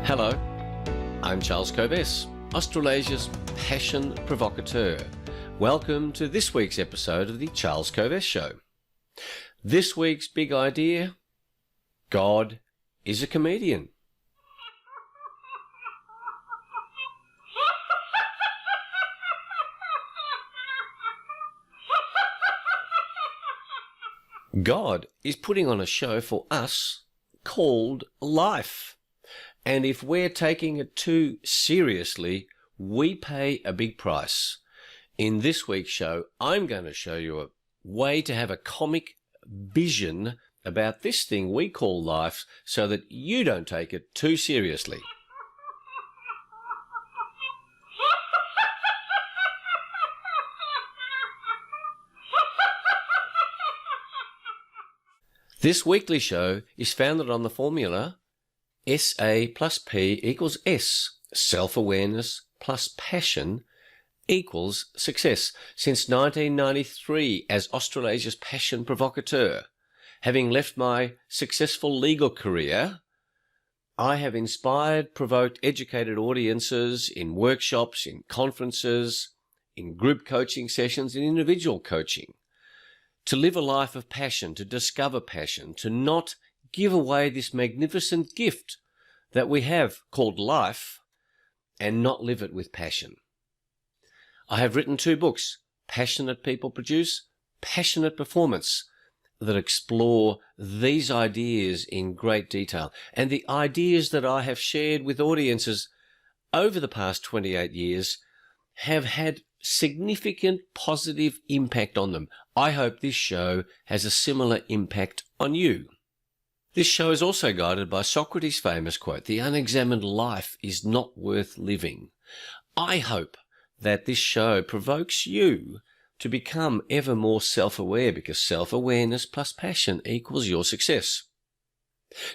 Hello, I'm Charles Kovess, Australasia's passion provocateur. Welcome to this week's episode of the Charles Kovess Show. This week's big idea: God is a comedian. God is putting on a show for us called life. And if we're taking it too seriously, we pay a big price. In this week's show, I'm going to show you a way to have a comic vision about this thing we call life so that you don't take it too seriously. This weekly show is founded on the formula SA plus P equals S. Self-awareness plus passion equals success. Since 1993 as Australasia's passion provocateur, having left my successful legal career, I have inspired, provoked, educated audiences in workshops, in conferences, in group coaching sessions, in individual coaching, to live a life of passion, to discover passion, to not give away this magnificent gift that we have called life and not live it with passion. I have written 2 books, Passionate People Produce, Passionate Performance, that explore these ideas in great detail. And the ideas that I have shared with audiences over the past 28 years have had significant positive impact on them. I hope this show has a similar impact on you. This show is also guided by Socrates' famous quote, "The unexamined life is not worth living." I hope that this show provokes you to become ever more self-aware, because self-awareness plus passion equals your success.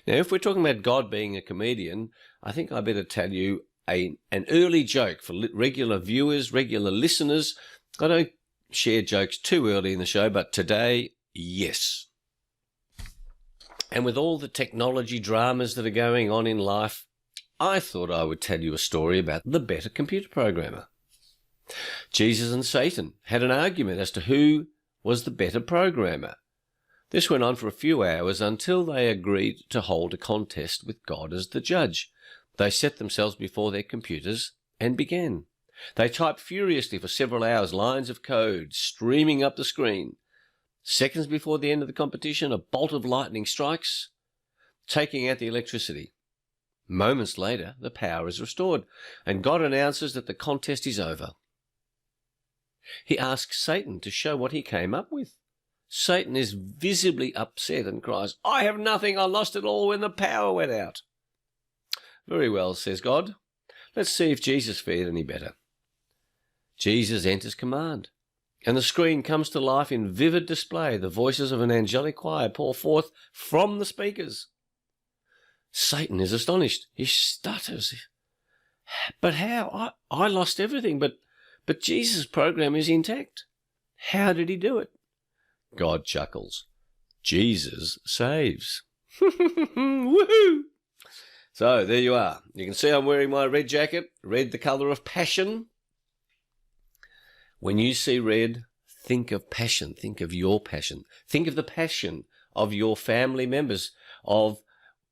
Now, if we're talking about God being a comedian, I think I better tell you an early joke for regular viewers, regular listeners. I don't share jokes too early in the show, but today, yes. And with all the technology dramas that are going on in life, I thought I would tell you a story about the better computer programmer. Jesus and Satan had an argument as to who was the better programmer. This went on for a few hours until they agreed to hold a contest with God as the judge. They set themselves before their computers and began. They typed furiously for several hours, lines of code streaming up the screen. Seconds before the end of the competition, a bolt of lightning strikes, taking out the electricity. Moments later, the power is restored, and God announces that the contest is over. He asks Satan to show what he came up with. Satan is visibly upset and cries, "I have nothing, I lost it all when the power went out." "Very well," says God. "Let's see if Jesus fared any better." Jesus enters command, and the screen comes to life in vivid display. The voices of an angelic choir pour forth from the speakers. Satan is astonished. He stutters. "But how? I lost everything, but Jesus' program is intact. How did he do it?" God chuckles. Jesus saves. Woohoo! So there you are. You can see I'm wearing my red jacket, red the colour of passion. When you see red, think of passion. Think of your passion. Think of the passion of your family members, of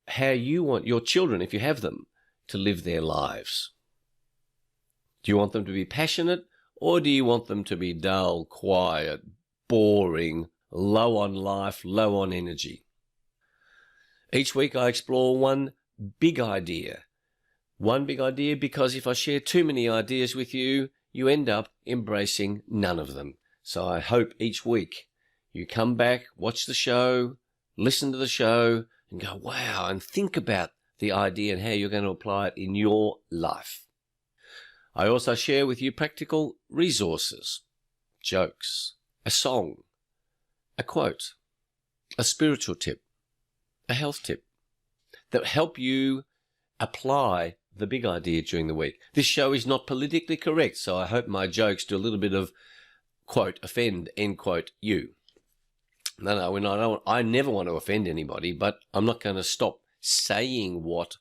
how you want your children, if you have them, to live their lives. Do you want them to be passionate, or do you want them to be dull, quiet, boring, low on life, low on energy? Each week I explore one big idea. One big idea, because if I share too many ideas with you, you end up embracing none of them. So I hope each week you come back, watch the show, listen to the show, and go, wow, and think about the idea and how you're going to apply it in your life. I also share with you practical resources, jokes, a song, a quote, a spiritual tip, a health tip that help you apply the big idea during the week. This show is not politically correct, so I hope my jokes do a little bit of, quote, offend, end quote, you. No, I never want to offend anybody, but I'm not going to stop saying what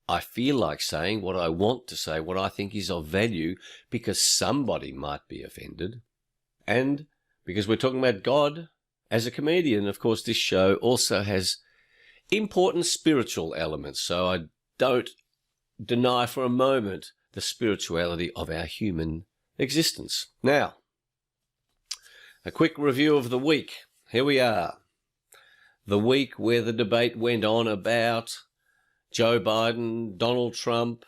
I feel like saying what I want to say, what I think is of value, because somebody might be offended. And because we're talking about God as a comedian, of course, this show also has important spiritual elements. So I don't deny for a moment the spirituality of our human existence. Now, a quick review of the week. Here we are. The week where the debate went on about Joe Biden, Donald Trump.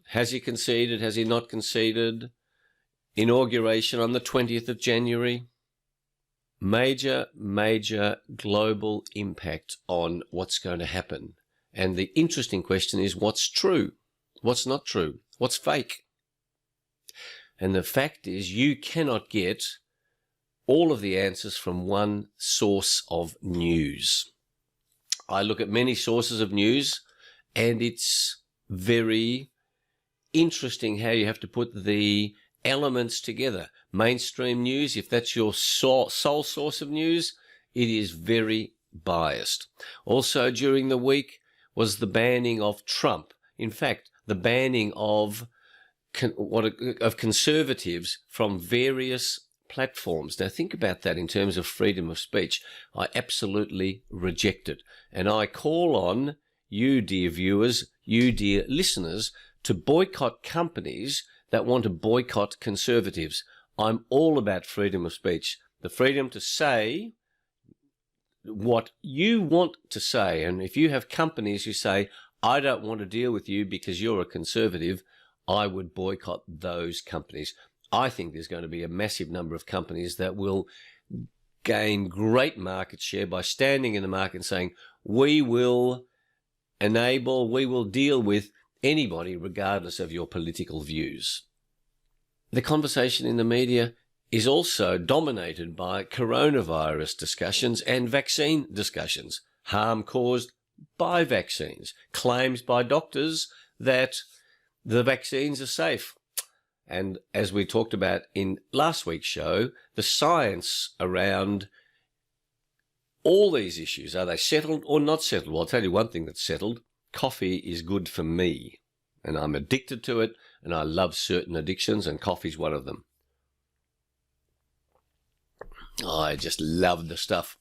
Has he conceded? Has he not conceded? Inauguration on the 20th of January. Major global impact on what's going to happen. And the interesting question is, what's true? What's not true? What's fake? And the fact is, you cannot get all of the answers from one source of news. I look at many sources of news, and it's very interesting how you have to put the elements together. Mainstream news, if that's your sole source of news, it is very biased. Also during the week was the banning of Trump. In fact, the banning of conservatives from various platforms. Now think about that in terms of freedom of speech. I absolutely reject it. And I call on you, dear viewers, you, dear listeners, to boycott companies that want to boycott conservatives. I'm all about freedom of speech. The freedom to say what you want to say. And if you have companies who say, I don't want to deal with you because you're a conservative, I would boycott those companies. I think there's going to be a massive number of companies that will gain great market share by standing in the market and saying, we will deal with anybody regardless of your political views. The conversation in the media is also dominated by coronavirus discussions and vaccine discussions, harm caused by vaccines, claims by doctors that the vaccines are safe. And as we talked about in last week's show, the science around all these issues, are they settled or not settled? Well, I'll tell you one thing that's settled. Coffee is good for me, and I'm addicted to it, and I love certain addictions, and coffee's one of them. I just love the stuff.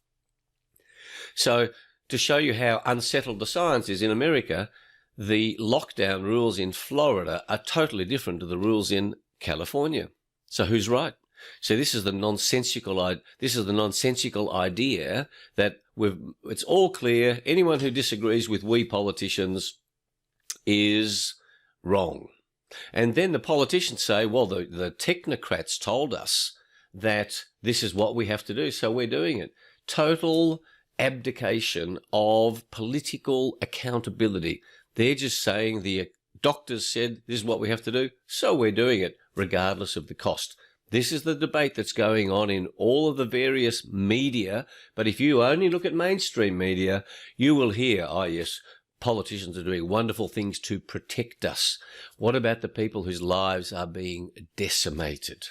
So to show you how unsettled the science is in America, the lockdown rules in Florida are totally different to the rules in California. So who's right? So this is the nonsensical idea that it's all clear. Anyone who disagrees with we politicians is wrong. And then the politicians say, well, the technocrats told us that this is what we have to do, so we're doing it. Total abdication of political accountability. They're just saying the doctors said this is what we have to do, so we're doing it, regardless of the cost. This is the debate that's going on in all of the various media, but if you only look at mainstream media, you will hear, oh yes, politicians are doing wonderful things to protect us. What about the people whose lives are being decimated?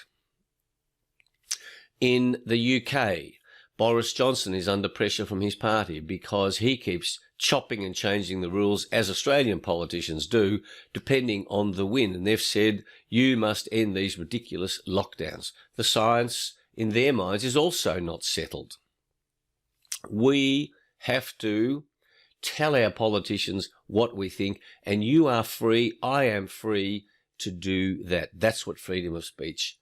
In the UK, Boris Johnson is under pressure from his party because he keeps chopping and changing the rules, as Australian politicians do, depending on the wind. And they've said, you must end these ridiculous lockdowns. The science, in their minds, is also not settled. We have to tell our politicians what we think, and you are free, I am free to do that. That's what freedom of speech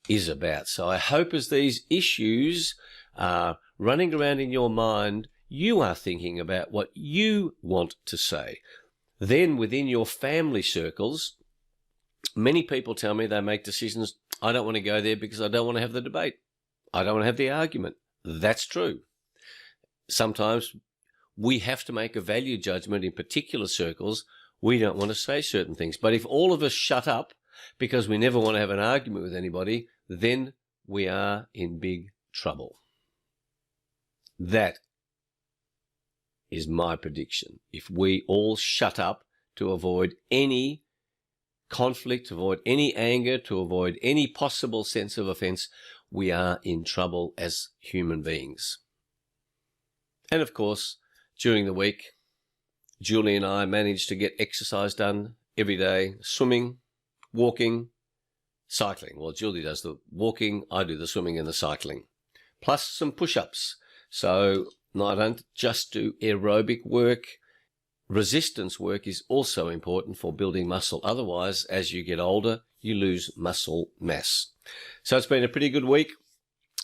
is about. So I hope as these issues are running around in your mind, you are thinking about what you want to say. Then within your family circles, many people tell me they make decisions, I don't want to go there because I don't want to have the debate. I don't want to have the argument. That's true. Sometimes we have to make a value judgment in particular circles. We don't want to say certain things. But if all of us shut up because we never want to have an argument with anybody, then we are in big trouble. That is my prediction. If we all shut up to avoid any conflict, to avoid any anger, to avoid any possible sense of offense, we are in trouble as human beings. And of course, during the week, Julie and I manage to get exercise done every day, swimming, walking, cycling. Well, Julie does the walking, I do the swimming and the cycling, plus some push-ups. So I don't just do aerobic work. Resistance work is also important for building muscle. Otherwise, as you get older, you lose muscle mass. So it's been a pretty good week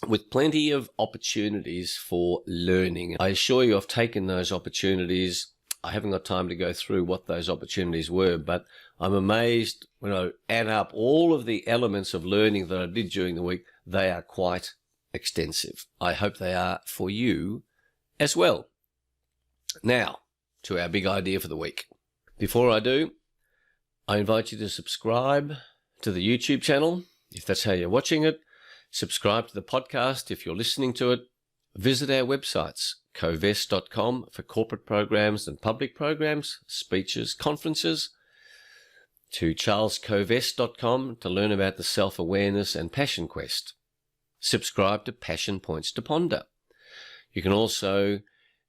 with plenty of opportunities for learning. I assure you I've taken those opportunities. I haven't got time to go through what those opportunities were, but I'm amazed when I add up all of the elements of learning that I did during the week. They are quite extensive. I hope they are for you as well. Now, to our big idea for the week. Before I do, I invite you to subscribe to the YouTube channel, if that's how you're watching it. Subscribe to the podcast if you're listening to it. Visit our websites, covest.com for corporate programs and public programs, speeches, conferences, to charlescovest.com to learn about the self-awareness and passion quest. Subscribe to Passion Points to Ponder. You can also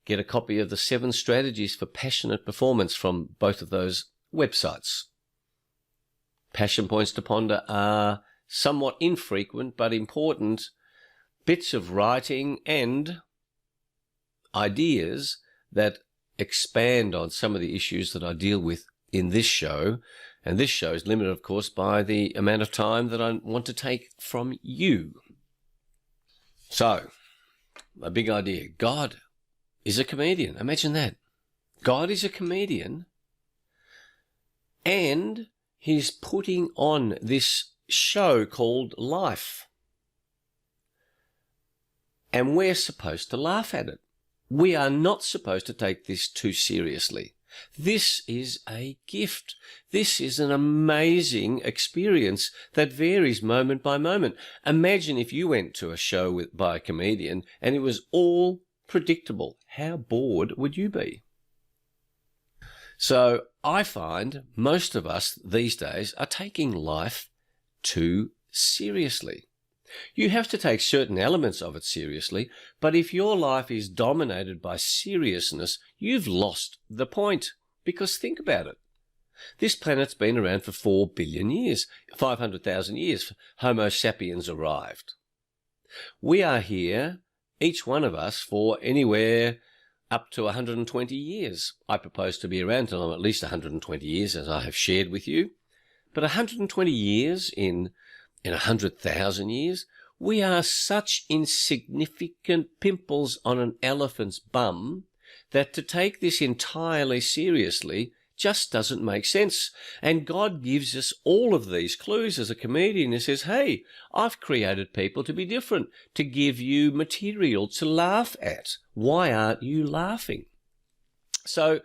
get a copy of the 7 strategies for passionate performance from both of those websites. Passion Points to Ponder are somewhat infrequent but important bits of writing and ideas that expand on some of the issues that I deal with in this show. And this show is limited, of course, by the amount of time that I want to take from you. So, my big idea. God is a comedian. Imagine that. God is a comedian, and he's putting on this show called Life. And we're supposed to laugh at it. We are not supposed to take this too seriously. This is a gift. This is an amazing experience that varies moment by moment. Imagine if you went to a show by a comedian and it was all predictable. How bored would you be? So I find most of us these days are taking life too seriously. You have to take certain elements of it seriously, but if your life is dominated by seriousness, you've lost the point. Because think about it. This planet's been around for 4 billion years, 500,000 years. Homo sapiens arrived. We are here, each one of us, for anywhere up to 120 years. I propose to be around till I'm at least 120 years, as I have shared with you. But 120 years in 100,000 years, we are such insignificant pimples on an elephant's bum that to take this entirely seriously just doesn't make sense. And God gives us all of these clues as a comedian. He says, hey, I've created people to be different, to give you material to laugh at. Why aren't you laughing? So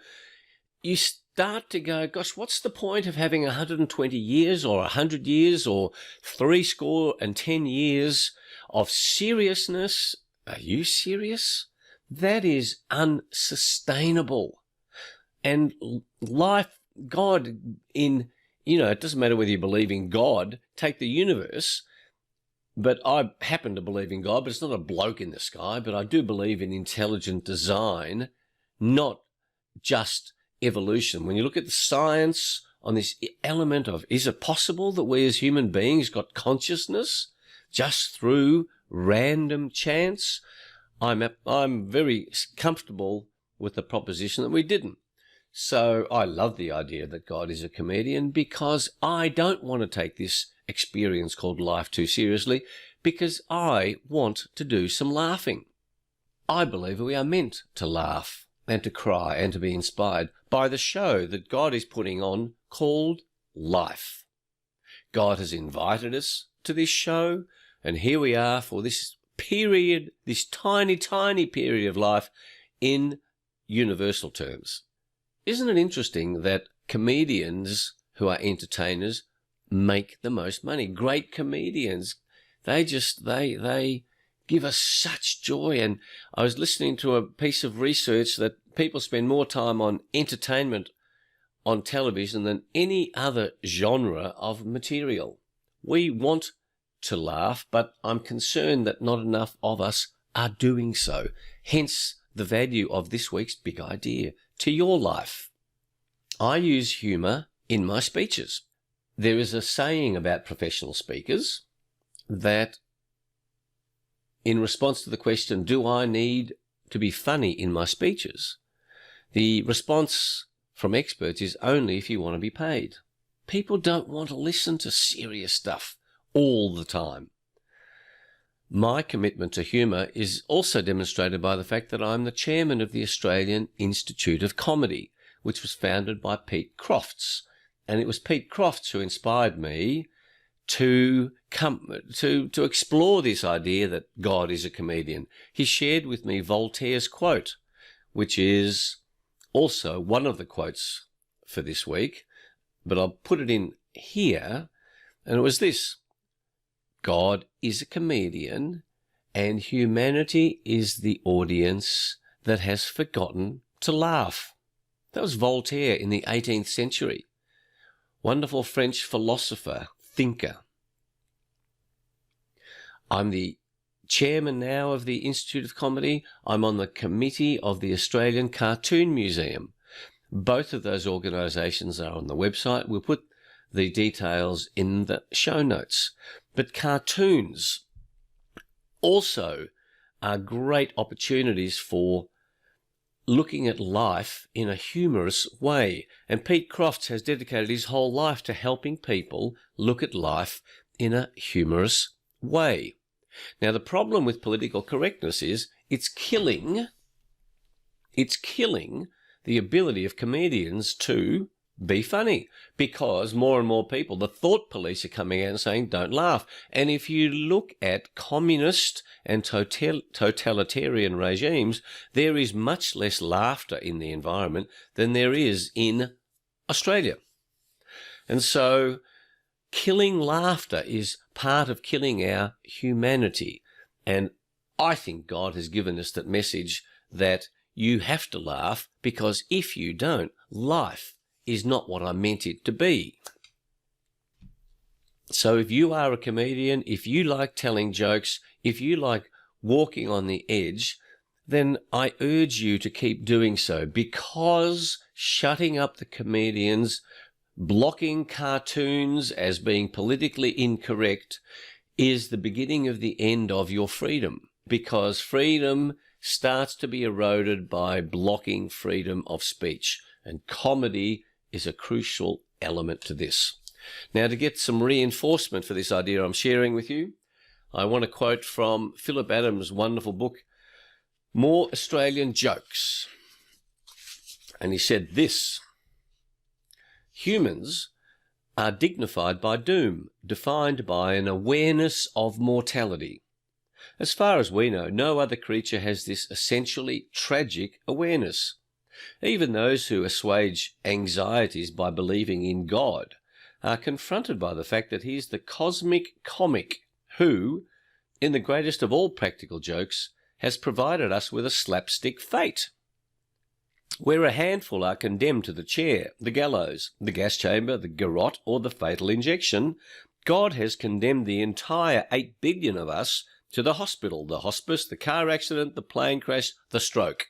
you start to go, gosh, what's the point of having 120 years or 100 years or 70 years of seriousness? Are you serious? That is unsustainable. And life, God it doesn't matter whether you believe in God, take the universe, but I happen to believe in God, but it's not a bloke in the sky, but I do believe in intelligent design, not just evolution. When you look at the science on this element of, is it possible that we as human beings got consciousness just through random chance? I'm very comfortable with the proposition that we didn't. So I love the idea that God is a comedian because I don't want to take this experience called life too seriously, because I want to do some laughing. I believe we are meant to laugh and to cry and to be inspired by the show that God is putting on called Life. God has invited us to this show, and here we are for this period, this tiny, tiny period of life in universal terms. Isn't it interesting that comedians who are entertainers make the most money? Great comedians, they give us such joy. And I was listening to a piece of research that people spend more time on entertainment on television than any other genre of material. We want to laugh, but I'm concerned that not enough of us are doing so. Hence the value of this week's big idea to your life. I use humour in my speeches. There is a saying about professional speakers that in response to the question, do I need to be funny in my speeches? The response from experts is only if you want to be paid. People don't want to listen to serious stuff all the time. My commitment to humour is also demonstrated by the fact that I'm the chairman of the Australian Institute of Comedy, which was founded by Pete Crofts. And it was Pete Crofts who inspired me to explore this idea that God is a comedian. He shared with me Voltaire's quote, which is also one of the quotes for this week, but I'll put it in here, and it was this: God is a comedian, and humanity is the audience that has forgotten to laugh. That was Voltaire in the 18th century. Wonderful French philosopher, thinker. I'm the chairman now of the Institute of Comedy. I'm on the committee of the Australian Cartoon Museum. Both of those organisations are on the website. We'll put the details in the show notes. But cartoons also are great opportunities for looking at life in a humorous way. And Pete Crofts has dedicated his whole life to helping people look at life in a humorous way. Now, the problem with political correctness is it's killing the ability of comedians to be funny, because more and more people, the thought police, are coming out and saying, don't laugh. And if you look at communist and totalitarian regimes, there is much less laughter in the environment than there is in Australia. And so killing laughter is part of killing our humanity. And I think God has given us that message that you have to laugh, because if you don't, life is not what I meant it to be. So if you are a comedian, if you like telling jokes, if you like walking on the edge, then I urge you to keep doing so, because shutting up the comedians, blocking cartoons as being politically incorrect, is the beginning of the end of your freedom, because freedom starts to be eroded by blocking freedom of speech. And comedy is a crucial element to this. Now, to get some reinforcement for this idea I'm sharing with you, I want to quote from Philip Adams' wonderful book, More Australian Jokes. And he said this: humans are dignified by doom, defined by an awareness of mortality. As far as we know, no other creature has this essentially tragic awareness. Even those who assuage anxieties by believing in God are confronted by the fact that he is the cosmic comic who, in the greatest of all practical jokes, has provided us with a slapstick fate. Where a handful are condemned to the chair, the gallows, the gas chamber, the garrote, or the fatal injection, God has condemned the entire 8 billion of us to the hospital, the hospice, the car accident, the plane crash, the stroke.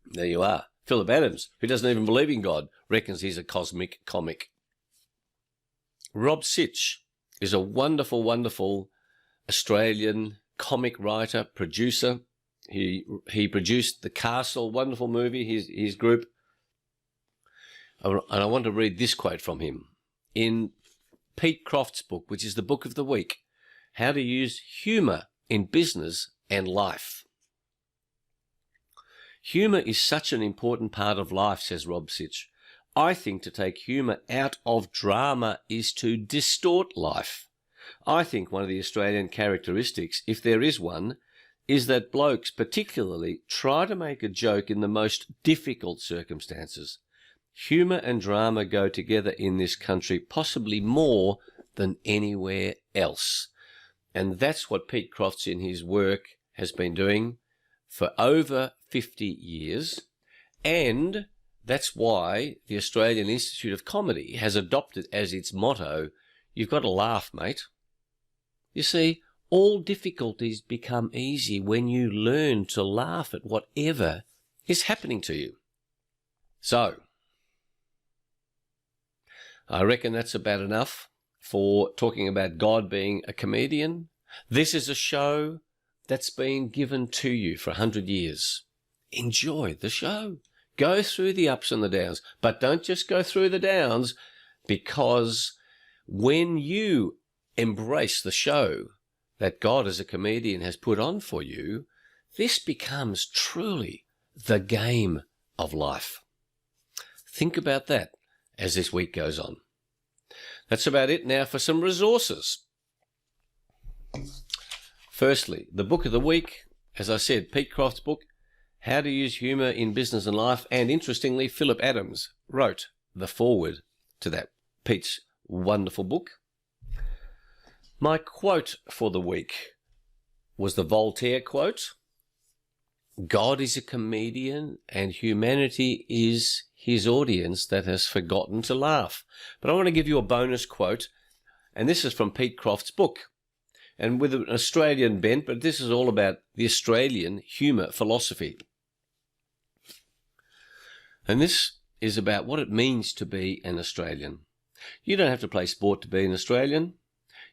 There you are. Philip Adams, who doesn't even believe in God, reckons he's a cosmic comic. Rob Sitch is a wonderful, wonderful Australian comic writer, producer. He produced The Castle, wonderful movie, his group. And I want to read this quote from him. In Pete Crofts' book, which is the book of the week, How to Use Humour in Business and Life. Humour is such an important part of life, says Rob Sitch. I think to take humour out of drama is to distort life. I think one of the Australian characteristics, if there is one, is that blokes particularly try to make a joke in the most difficult circumstances. Humour and drama go together in this country possibly more than anywhere else. And that's what Pete Crofts in his work has been doing for over 50 years. And that's why the Australian Institute of Comedy has adopted as its motto, you've got to laugh, mate. You see, all difficulties become easy when you learn to laugh at whatever is happening to you. So, I reckon that's about enough for talking about God being a comedian. This is a show that's been given to you for 100 years. Enjoy the show. Go through the ups and the downs, but don't just go through the downs, because when you embrace the show that God as a comedian has put on for you, this becomes truly the game of life. Think about that as this week goes on. That's about it. Now for some resources. Firstly, the book of the week, as I said, Pete Croft's book, How to Use Humour in Business and Life, and interestingly, Philip Adams wrote the foreword to that, Pete's wonderful book. My quote for the week was the Voltaire quote, God is a comedian and humanity is his audience that has forgotten to laugh. But I want to give you a bonus quote, and this is from Pete Croft's book, and with an Australian bent, but this is all about the Australian humour philosophy. And this is about what it means to be an Australian. You don't have to play sport to be an Australian.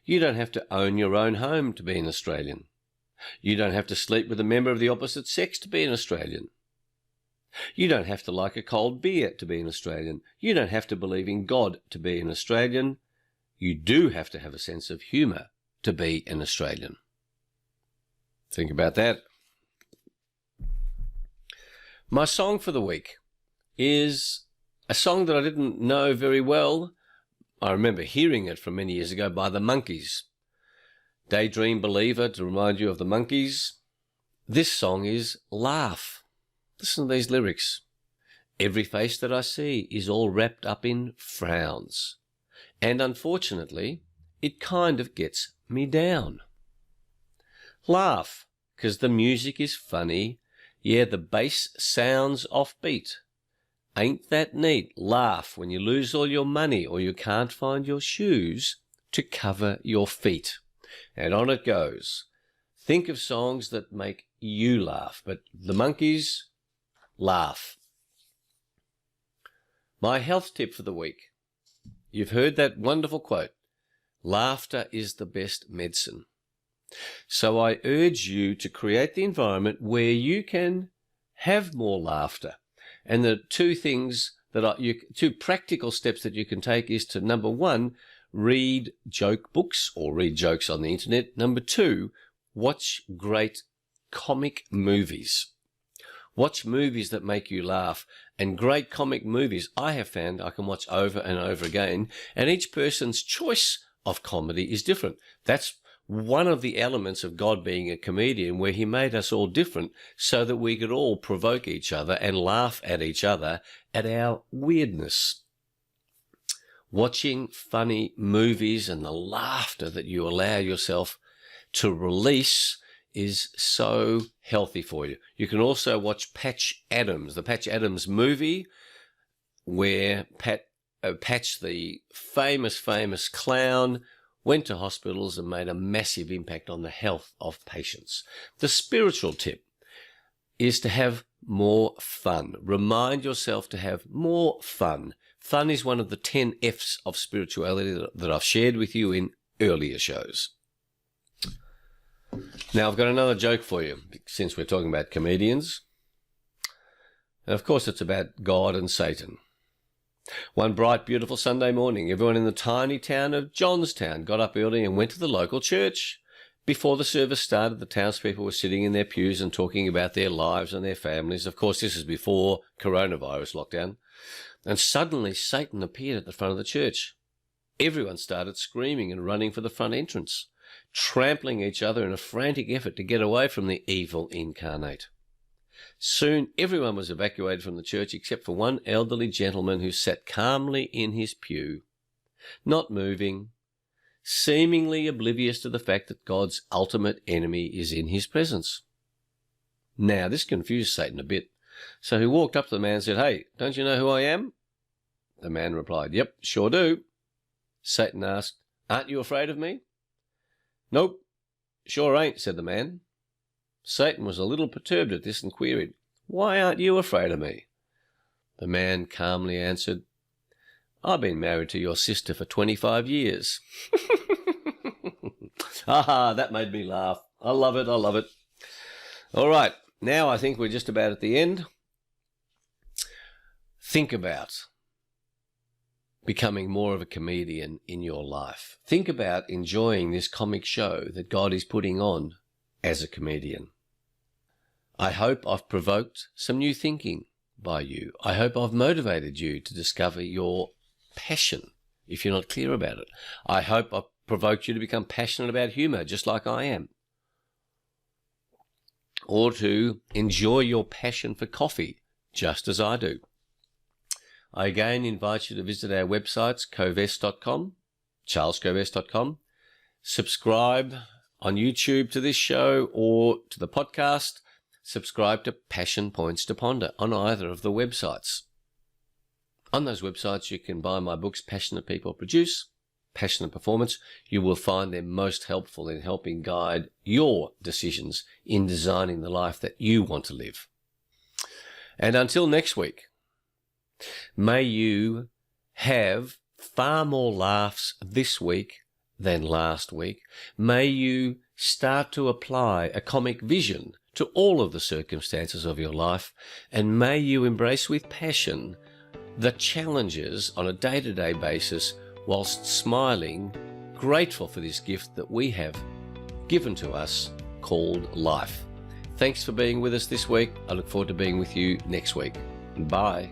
You don't have to own your own home to be an Australian. You don't have to sleep with a member of the opposite sex to be an Australian. You don't have to like a cold beer to be an Australian. You don't have to believe in God to be an Australian. You do have to have a sense of humour to be an Australian. Think about that. My song for the week is a song that I didn't know very well. I remember hearing it from many years ago by the Monkees. Daydream Believer, to remind you of the Monkees. This song is Laugh. Listen to these lyrics. Every face that I see is all wrapped up in frowns. And unfortunately, it kind of gets me down. Laugh, 'cause the music is funny. Yeah, the bass sounds offbeat. Ain't that neat? Laugh when you lose all your money or you can't find your shoes to cover your feet. And on it goes. Think of songs that make you laugh. But the Monkees, laugh. My health tip for the week. You've heard that wonderful quote. Laughter is the best medicine. So I urge you to create the environment where you can have more laughter. And the two practical steps that you can take is to, number one, read joke books or read jokes on the internet. Number two, watch great comic movies. Watch movies that make you laugh. And great comic movies, I have found I can watch over and over again. And each person's choice of comedy is different. That's one of the elements of God being a comedian, where he made us all different so that we could all provoke each other and laugh at each other at our weirdness. Watching funny movies and the laughter that you allow yourself to release is so healthy for you. You can also watch Patch Adams, the Patch Adams movie, where Patch, the famous clown, went to hospitals and made a massive impact on the health of patients. The spiritual tip is to have more fun. Remind yourself to have more fun. Fun is one of the 10 F's of spirituality that I've shared with you in earlier shows. Now, I've got another joke for you, since we're talking about comedians. And of course, it's about God and Satan. One bright, beautiful Sunday morning, everyone in the tiny town of Johnstown got up early and went to the local church. Before the service started, the townspeople were sitting in their pews and talking about their lives and their families. Of course, this is before coronavirus lockdown. And suddenly, Satan appeared at the front of the church. Everyone started screaming and running for the front entrance, trampling each other in a frantic effort to get away from the evil incarnate. Soon everyone was evacuated from the church except for one elderly gentleman who sat calmly in his pew, not moving, seemingly oblivious to the fact that God's ultimate enemy is in his presence. Now, this confused Satan a bit, so he walked up to the man and said, "Hey, don't you know who I am?" The man replied, "Yep, sure do." Satan asked, "Aren't you afraid of me?" "Nope, sure ain't," said the man. Satan was a little perturbed at this and queried, "Why aren't you afraid of me?" The man calmly answered, I've been married to your sister for 25 years. That made me laugh. I love it. I love it. All right. Now I think we're just about at the end. Think about becoming more of a comedian in your life. Think about enjoying this comic show that God is putting on as a comedian. I hope I've provoked some new thinking by you. I hope I've motivated you to discover your passion, if you're not clear about it. I hope I've provoked you to become passionate about humour, just like I am. Or to enjoy your passion for coffee, just as I do. I again invite you to visit our websites, covest.com, charlescovest.com. Subscribe on YouTube to this show or to the podcast. Subscribe to Passion Points to Ponder on either of the websites. On those websites, you can buy my books, Passionate People Produce, Passionate Performance. You will find them most helpful in helping guide your decisions in designing the life that you want to live. And until next week, may you have far more laughs this week than last week. May you start to apply a comic vision to all of the circumstances of your life, and may you embrace with passion the challenges on a day-to-day basis whilst smiling, grateful for this gift that we have given to us called life. Thanks for being with us this week. I look forward to being with you next week. Bye.